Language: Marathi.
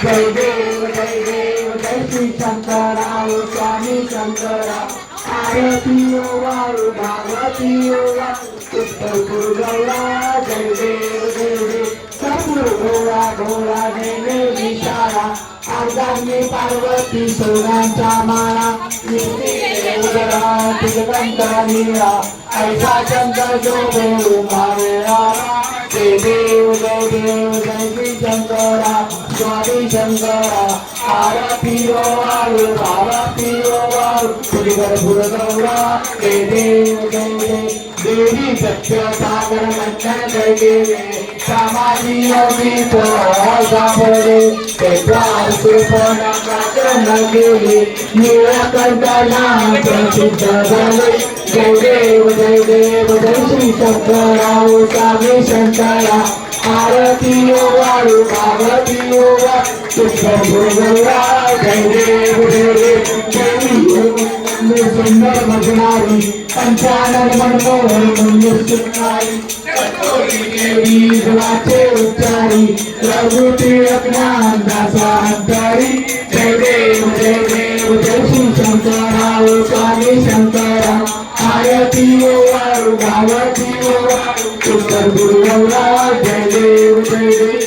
जय देव जय श्री शंकरा ओ स्वामी शंकरा आरती ओ वाळू भागवती ओ वाळू गौरा जय देव सद्गुरु गौरा गौरा देवे विशाला अर्धांगी पार्वती सोनांचा माळा उदरा तिगंता नीळा ऐसा शंकर जो देव मावेळा जय देव जय श्री शंकरा स्वामी शंकरा आरती ओ वाळू आरती ओ वाळू गौरा जय देव देवी सत्य सागर मंथन जय देवे समाधी योगी तो सापडले तेव्हा कृपणा काचन गेली निळकंठना प्रसिद्ध झाले जय देव जय श्री शंकरा ओ स्वामी शंकरा आरती ओ वाळू आरती ओ वाळू गौरा जय देव सुंदर भजनारी पंचानन मनमोहन मंदिर सुनारी देवी गुणाचे उच्चारी रघुती अज्ञान दासा अंतरी जय देव जय श्री शंकरा ओ स्वामी शंकरा आरती ओ वाळू आरती ओ वाळू गुरु गौरा जय देव गुरु